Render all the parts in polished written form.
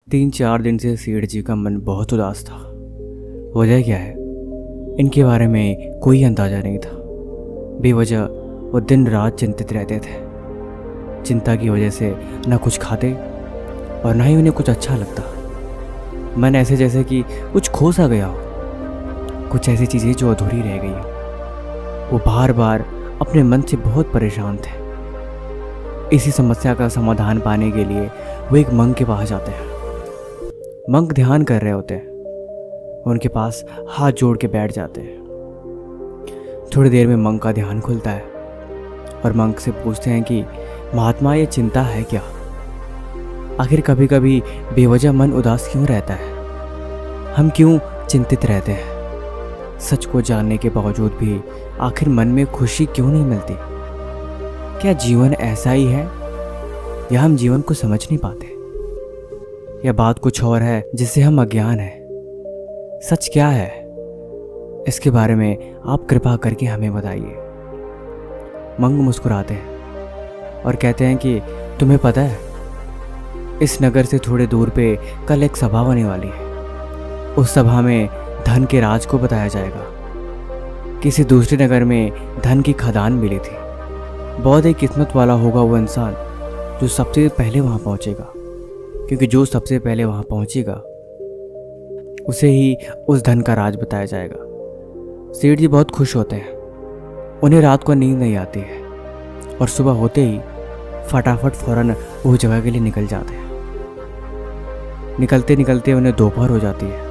3-4 दिन से सेठ जी का मन बहुत उदास था। वजह क्या है, इनके बारे में कोई अंदाज़ा नहीं था। बेवजह वो दिन रात चिंतित रहते थे। चिंता की वजह से न कुछ खाते और ना ही उन्हें कुछ अच्छा लगता। मन ऐसे जैसे कि कुछ खो सा गया हो, कुछ ऐसी चीज़ें जो अधूरी रह गई हो। वो बार बार अपने मन से बहुत परेशान थे। इसी समस्या का समाधान पाने के लिए वो एक मंक के पास जाते हैं। मंक ध्यान कर रहे होते हैं। उनके पास हाथ जोड़ के बैठ जाते हैं। थोड़ी देर में मंक का ध्यान खुलता है और मंक से पूछते हैं कि महात्मा, ये चिंता है क्या? आखिर कभी कभी बेवजह मन उदास क्यों रहता है? हम क्यों चिंतित रहते हैं? सच को जानने के बावजूद भी आखिर मन में खुशी क्यों नहीं मिलती? क्या जीवन ऐसा ही है या हम जीवन को समझ नहीं पाते? या बात कुछ और है जिससे हम अज्ञान हैं? सच क्या है, इसके बारे में आप कृपा करके हमें बताइए। मंग मुस्कुराते हैं और कहते हैं कि तुम्हें पता है, इस नगर से थोड़े दूर पे कल एक सभा होने वाली है। उस सभा में धन के राज को बताया जाएगा। किसी दूसरे नगर में धन की खदान मिली थी। बहुत ही किस्मत वाला होगा वो इंसान जो सबसे पहले वहां पहुंचेगा, क्योंकि जो सबसे पहले वहां पहुंचेगा उसे ही उस धन का राज बताया जाएगा। सेठ जी बहुत खुश होते हैं। उन्हें रात को नींद नहीं आती है और सुबह होते ही फटाफट फौरन उस जगह के लिए निकल जाते हैं। निकलते निकलते उन्हें दोपहर हो जाती है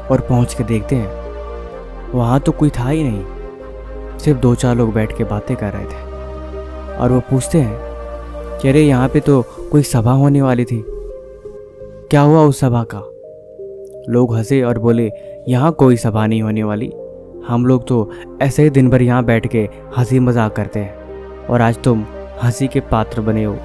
और पहुंच के देखते हैं वहाँ तो कोई था ही नहीं। सिर्फ 2-4 लोग बैठ के बातें कर रहे थे और वो पूछते हैं कि अरे यहाँ पे तो कोई सभा होने वाली थी, क्या हुआ उस सभा का? लोग हंसे और बोले, यहाँ कोई सभा नहीं होने वाली। हम लोग तो ऐसे ही दिन भर यहाँ बैठ के हंसी मजाक करते हैं और आज तुम हंसी के पात्र बने हो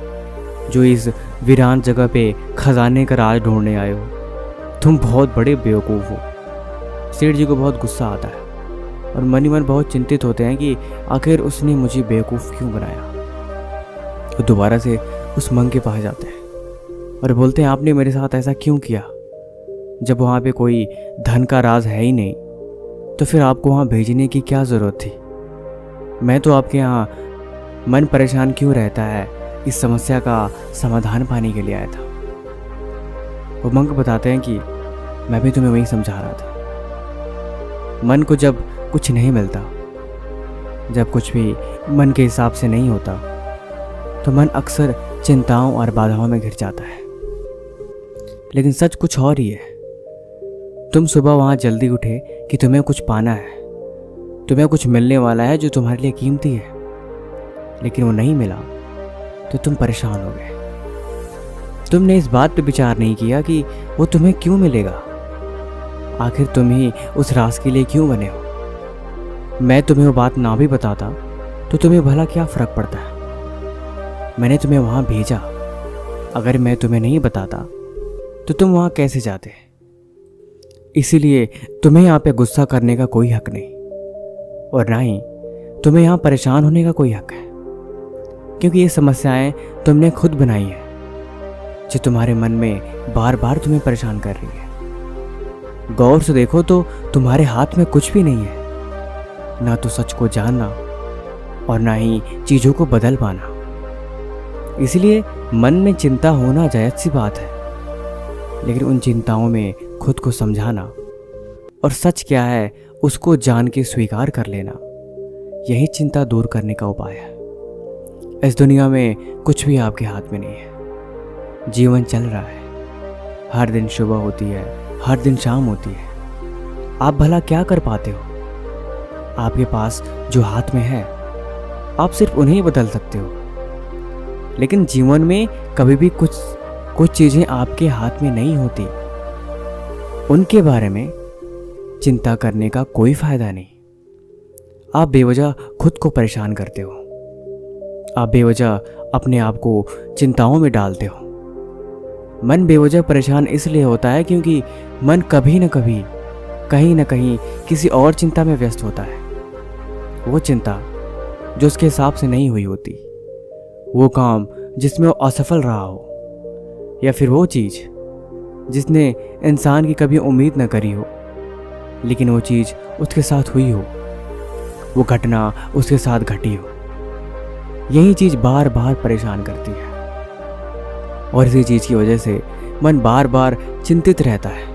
जो इस वीरान जगह पे खजाने का राज ढूंढने आए हो। तुम बहुत बड़े बेवकूफ़ हो। सेठ जी को बहुत गुस्सा आता है और मन ही मन बहुत चिंतित होते हैं कि आखिर उसने मुझे बेवकूफ़ क्यों बनाया। वो दोबारा से उस मंग के पास जाते हैं और बोलते हैं, आपने मेरे साथ ऐसा क्यों किया? जब वहाँ पे कोई धन का राज है ही नहीं तो फिर आपको वहाँ भेजने की क्या ज़रूरत थी? मैं तो आपके यहाँ मन परेशान क्यों रहता है इस समस्या का समाधान पाने के लिए आया था। वो मंक बताते हैं कि मैं भी तुम्हें वही समझा रहा था। मन को जब कुछ नहीं मिलता, जब कुछ भी मन के हिसाब से नहीं होता, तो मन अक्सर चिंताओं और बाधाओं में घिर जाता है। लेकिन सच कुछ और ही है। तुम सुबह वहाँ जल्दी उठे कि तुम्हें कुछ पाना है, तुम्हें कुछ मिलने वाला है जो तुम्हारे लिए कीमती है, लेकिन वो नहीं मिला तो तुम परेशान हो गए। तुमने इस बात पे विचार नहीं किया कि वो तुम्हें क्यों मिलेगा। आखिर तुम ही उस राज के लिए क्यों बने हो? मैं तुम्हें वो बात ना भी बताता तो तुम्हें भला क्या फ़र्क पड़ता है? मैंने तुम्हें वहाँ भेजा। अगर मैं तुम्हें नहीं बताता तो तुम वहाँ कैसे जाते? इसीलिए तुम्हें यहाँ पे गुस्सा करने का कोई हक नहीं और ना ही तुम्हें यहाँ परेशान होने का कोई हक है, क्योंकि ये समस्याएं तुमने खुद बनाई हैं जो तुम्हारे मन में बार बार तुम्हें परेशान कर रही है। गौर से देखो तो तुम्हारे हाथ में कुछ भी नहीं है, ना तो सच को जानना और ना ही चीज़ों को बदल पाना। इसलिए मन में चिंता होना जायज़ सी बात है, लेकिन उन चिंताओं में खुद को समझाना और सच क्या है उसको जान के स्वीकार कर लेना, यही चिंता दूर करने का उपाय है। इस दुनिया में कुछ भी आपके हाथ में नहीं है। जीवन चल रहा है, हर दिन सुबह होती है, हर दिन शाम होती है। आप भला क्या कर पाते हो? आपके पास जो हाथ में है आप सिर्फ उन्हें ही बदल सकते हो, लेकिन जीवन में कभी भी कुछ चीज़ें आपके हाथ में नहीं होती। उनके बारे में चिंता करने का कोई फायदा नहीं। आप बेवजह खुद को परेशान करते हो। आप बेवजह अपने आप को चिंताओं में डालते हो। मन बेवजह परेशान इसलिए होता है क्योंकि मन कभी न कभी कहीं न कहीं किसी और चिंता में व्यस्त होता है। वो चिंता जो उसके हिसाब से नहीं हुई होती, वो काम जिसमें वो असफल रहा हो, या फिर वो चीज़ जिसने इंसान की कभी उम्मीद न करी हो, लेकिन वो चीज़ उसके साथ हुई हो, वो घटना उसके साथ घटी हो। यही चीज़ बार बार परेशान करती है और इसी चीज़ की वजह से मन बार बार चिंतित रहता है।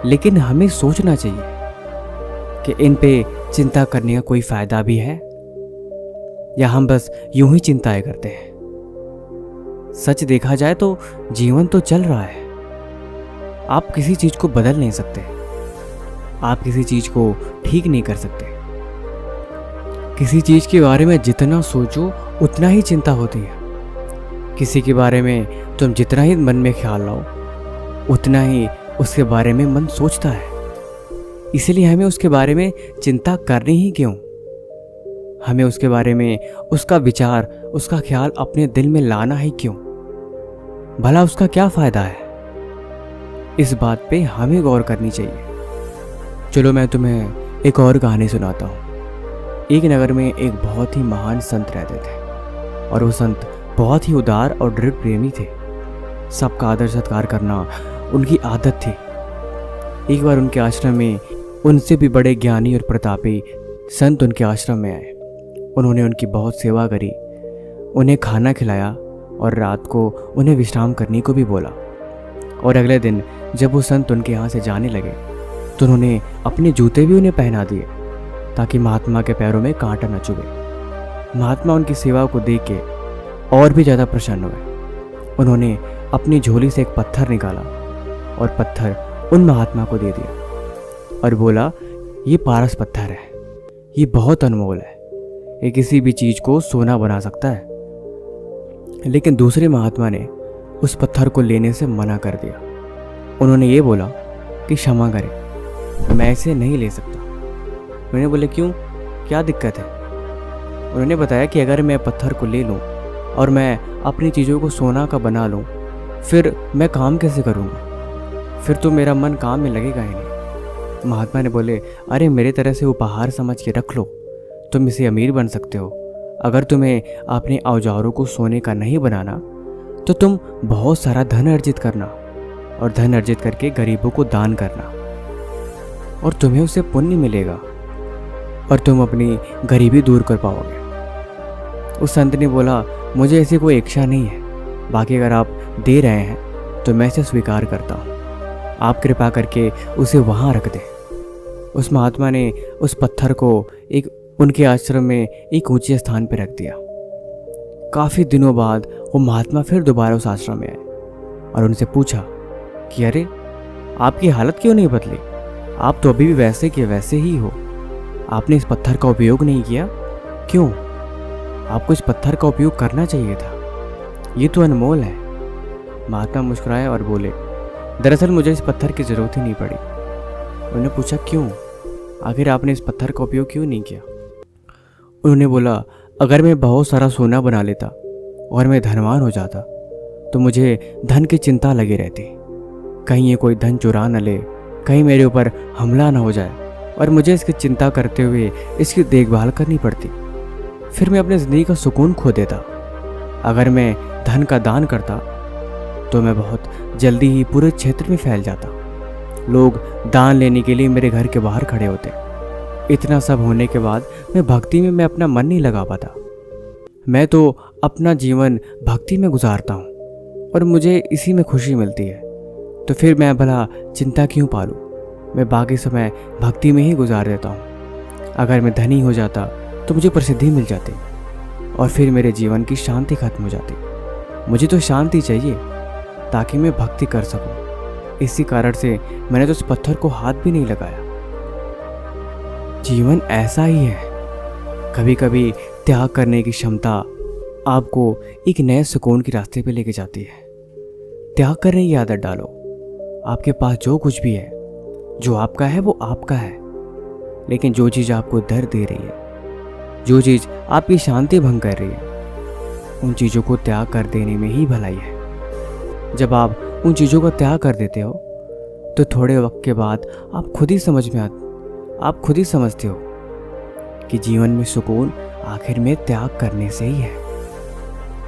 लेकिन हमें सोचना चाहिए कि इन पे चिंता करने का कोई फ़ायदा भी है या हम बस यूं ही चिंताएं करते हैं। सच देखा जाए तो जीवन तो चल रहा है। आप किसी चीज़ को बदल नहीं सकते, आप किसी चीज़ को ठीक नहीं कर सकते। किसी चीज़ के बारे में जितना सोचो उतना ही चिंता होती है। किसी के बारे में तुम जितना ही मन में ख्याल लाओ उतना ही उसके बारे में मन सोचता है। इसलिए हमें उसके बारे में चिंता करनी ही क्यों? हमें उसके बारे में उसका विचार, उसका ख्याल अपने दिल में लाना ही क्यों? भला उसका क्या फ़ायदा है? इस बात पे हमें गौर करनी चाहिए। चलो मैं तुम्हें एक और कहानी सुनाता हूँ। एक नगर में एक बहुत ही महान संत रहते थे और वो संत बहुत ही उदार और दृढ़ प्रेमी थे। सबका आदर सत्कार करना उनकी आदत थी। एक बार उनके आश्रम में उनसे भी बड़े ज्ञानी और प्रतापी संत उनके आश्रम में आए। उन्होंने उनकी बहुत सेवा करी, उन्हें खाना खिलाया और रात को उन्हें विश्राम करने को भी बोला। और अगले दिन जब वो संत उनके यहाँ से जाने लगे तो उन्होंने अपने जूते भी उन्हें पहना दिए ताकि महात्मा के पैरों में कांटा न चुभे। महात्मा उनकी सेवा को देख के और भी ज़्यादा प्रसन्न हुए। उन्होंने अपनी झोली से एक पत्थर निकाला और पत्थर उन महात्मा को दे दिया और बोला, ये पारस पत्थर है, ये बहुत अनमोल है, ये किसी भी चीज़ को सोना बना सकता है। लेकिन दूसरे महात्मा ने उस पत्थर को लेने से मना कर दिया। उन्होंने ये बोला कि क्षमा करें, मैं इसे नहीं ले सकता। मैंने बोले क्यों, क्या दिक्कत है? उन्होंने बताया कि अगर मैं पत्थर को ले लूं और मैं अपनी चीज़ों को सोना का बना लूं, फिर मैं काम कैसे करूंगा? फिर तो मेरा मन काम में लगेगा ही नहीं। महात्मा ने बोले, अरे मेरे तरह से उपहार समझ के रख लो, तुम इसे अमीर बन सकते हो। अगर तुम्हें अपने औजारों को सोने का नहीं बनाना तो तुम बहुत सारा धन अर्जित करना और धन अर्जित करके गरीबों को दान करना और तुम्हें उससे पुण्य मिलेगा और तुम अपनी गरीबी दूर कर पाओगे। उस संत ने बोला, मुझे ऐसी कोई इच्छा नहीं है, बाकी अगर आप दे रहे हैं तो मैं इसे स्वीकार करता हूँ। आप कृपा करके उसे वहाँ रख दें। उस महात्मा ने उस पत्थर को एक उनके आश्रम में एक ऊंचे स्थान पर रख दिया। काफ़ी दिनों बाद वो महात्मा फिर दोबारा उस आश्रम में आए और उनसे पूछा कि अरे आपकी हालत क्यों नहीं बदली? आप तो अभी भी वैसे के वैसे ही हो। आपने इस पत्थर का उपयोग नहीं किया, क्यों? आपको इस पत्थर का उपयोग करना चाहिए था, ये तो अनमोल है। महात्मा मुस्कुराए और बोले, दरअसल मुझे इस पत्थर की ज़रूरत ही नहीं पड़ी। उन्होंने पूछा क्यों, आखिर आपने इस पत्थर का उपयोग क्यों नहीं किया? उन्होंने बोला, अगर मैं बहुत सारा सोना बना लेता और मैं धनवान हो जाता तो मुझे धन की चिंता लगी रहती। कहीं ये कोई धन चुरा न ले, कहीं मेरे ऊपर हमला न हो जाए और मुझे इसकी चिंता करते हुए इसकी देखभाल करनी पड़ती। फिर मैं अपनी ज़िंदगी का सुकून खो देता। अगर मैं धन का दान करता तो मैं बहुत जल्दी ही पूरे क्षेत्र में फैल जाता। लोग दान लेने के लिए मेरे घर के बाहर खड़े होते। इतना सब होने के बाद मैं भक्ति में मैं अपना मन नहीं लगा पाता। मैं तो अपना जीवन भक्ति में गुजारता हूँ और मुझे इसी में खुशी मिलती है, तो फिर मैं भला चिंता क्यों पालूँ? मैं बाकी समय भक्ति में ही गुजार देता हूँ। अगर मैं धनी हो जाता तो मुझे प्रसिद्धि मिल जाती और फिर मेरे जीवन की शांति खत्म हो जाती। मुझे तो शांति चाहिए ताकि मैं भक्ति कर सकूँ। इसी कारण से मैंने तो उस पत्थर को हाथ भी नहीं लगाया। जीवन ऐसा ही है, कभी कभी त्याग करने की क्षमता आपको एक नए सुकून के रास्ते पे लेके जाती है। त्याग करने की आदत डालो। आपके पास जो कुछ भी है, जो आपका है वो आपका है, लेकिन जो चीज़ आपको दर्द दे रही है, जो चीज़ आपकी शांति भंग कर रही है, उन चीज़ों को त्याग कर देने में ही भलाई है। जब आप उन चीज़ों का त्याग कर देते हो तो थोड़े वक्त के बाद आप खुद ही समझते हो कि जीवन में सुकून आखिर में त्याग करने से ही है।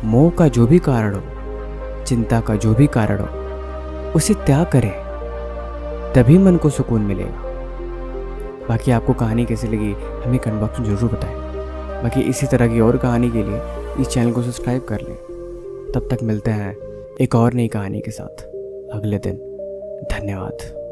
मोह का जो भी कारण हो, चिंता का जो भी कारण हो, उसे त्याग करें, तभी मन को सुकून मिलेगा। बाकी आपको कहानी कैसी लगी हमें कमेंट बॉक्स में ज़रूर बताएं। बाकी इसी तरह की और कहानी के लिए इस चैनल को सब्सक्राइब कर लें। तब तक मिलते हैं एक और नई कहानी के साथ अगले दिन। धन्यवाद।